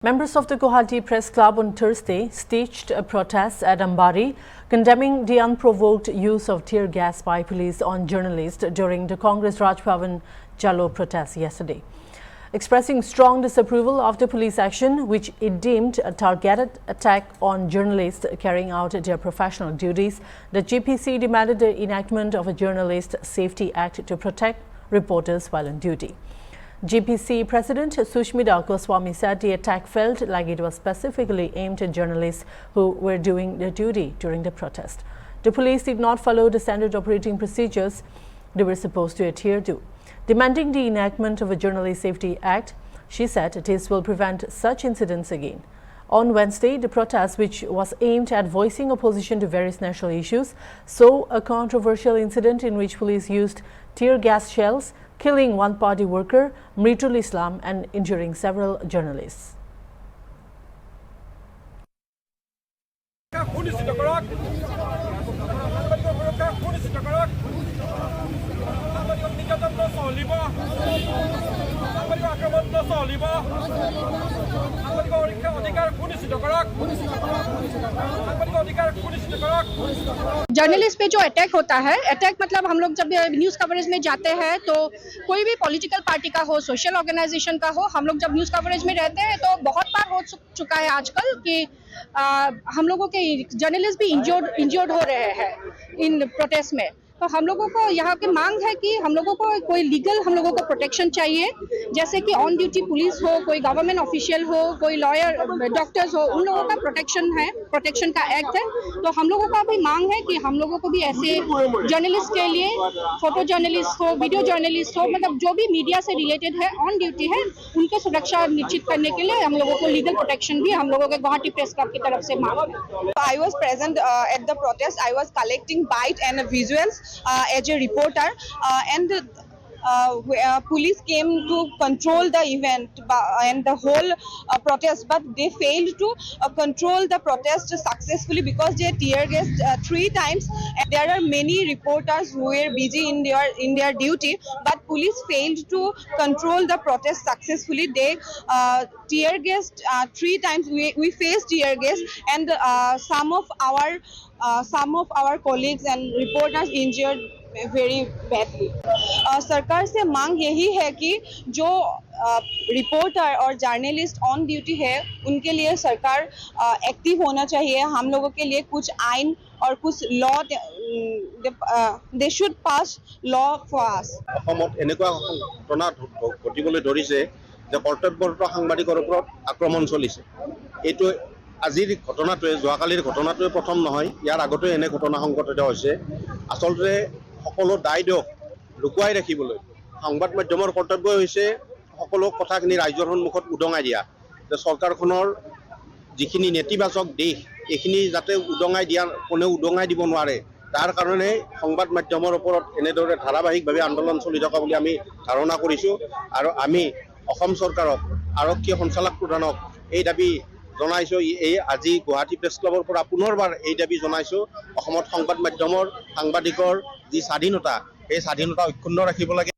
Members of the Guwahati Press Club on Thursday staged a protest at Ambari, condemning the unprovoked use of tear gas by police on journalists during the Congress Raj Bhavan Jalo protest yesterday. Expressing strong disapproval of the police action, which it deemed a targeted attack on journalists carrying out their professional duties, the GPC demanded the enactment of a Journalist Safety Act to protect reporters while on duty. GPC President Sushmita Goswami said the attack felt like it was specifically aimed at journalists who were doing their duty during the protest. The police did not follow the standard operating procedures they were supposed to adhere to. Demanding the enactment of a Journalist Safety Act, she said this will prevent such incidents again. On Wednesday, the protest, which was aimed at voicing opposition to various national issues, saw a controversial incident in which police used tear gas shells, killing one party worker, Mritul Islam, and injuring several journalists. Journalist पे जो attack होता है, attack मतलब हम लोग जब news coverage में जाते हैं तो कोई भी पॉलिटिकल पार्टी का हो, सोशल ऑर्गेनाइजेशन का हो, हम लोग जब न्यूज़ कवरेज में रहते हैं तो बहुत बार हो चुका है आजकल कि हम लोगों के जर्नलिस्ट भी इंजर्ड हो रहे हैं इन प्रोटेस्ट में। तो हम लोगों को यहाँ की मांग है कि हम लोगों को कोई लीगल हम लोगों को प्रोटेक्शन चाहिए, जैसे कि ऑन ड्यूटी पुलिस हो, कोई गवर्नमेंट ऑफिशियल हो, कोई लॉयर, डॉक्टर्स हो, उन लोगों का प्रोटेक्शन का एक्ट है। तो हम लोगों का भी मांग है कि हम लोगों को भी ऐसे जर्नलिस्ट के लिए, फोटो जर्नलिस्ट हो, वीडियो जर्नलिस्ट हो, मतलब जो भी मीडिया से रिलेटेड है, ऑन ड्यूटी है, उनकी सुरक्षा निश्चित करने के लिए हम लोगों को लीगल प्रोटेक्शन भी हम लोगों के गुवाहाटी प्रेस क्लब की तरफ से मांग है। I was present at the protest. I was collecting bite and visuals as a reporter, and police came to control the event and the whole protest, but they failed to control the protest successfully because they tear gassed 3 times. And there are many reporters who were busy in their duty, but police failed to control the protest successfully. They tear gassed 3 times. We faced tear gas, and some of our colleagues and reporters injured very badly. सरकार से मांग यही है कि जो reporter और journalist on duty है उनके लिए सरकार एक्टिव होना चाहिए। हम लोगों के लिए कुछ आइन और कुछ law they should pass law for us. অসমত এনেকুৱা ঘটনা ঘটিবলৈ ধৰিছে যে কৰ্তব্যৰত সাংবাদিকৰ ওপৰত আক্ৰমণ চলিছে। এইটো আজিৰ ঘটনাটোৱে যোৱাকালিৰ ঘটনাটোৱে প্ৰথম নহয়, ইয়াৰ আগতে এনে ঘটনা সংঘটিত হৈছে। আচলতে সকলো দায়িত্ব লুকুৱাই ৰাখিবলৈ সংবাদ মাধ্যমৰ কৰ্তব্য হৈছে সকলো কথাখিনি ৰাইজৰ সন্মুখত উদঙাই দিয়া, যে চৰকাৰখনৰ যিখিনি নেতিবাচক দিশ এইখিনি যাতে কোনেও উদঙাই দিব নোৱাৰে। তাৰ কাৰণে সংবাদ মাধ্যমৰ ওপৰত এনেদৰে ধাৰাবাহিকভাৱে আন্দোলন চলি থকা বুলি আমি ধাৰণা কৰিছোঁ, আৰু আমি অসম চৰকাৰক, আৰক্ষী সঞ্চালক প্ৰধানক এই দাবী জনাইছোঁ। এই আজি গুৱাহাটী প্ৰেছ ক্লাবৰ পৰা পুনৰবাৰ এই দাবী জনাইছোঁ, অসমত সংবাদ মাধ্যমৰ সাংবাদিকৰ যি স্বাধীনতা, এই স্বাধীনতা অক্ষুণ্ণ ৰাখিব লাগে।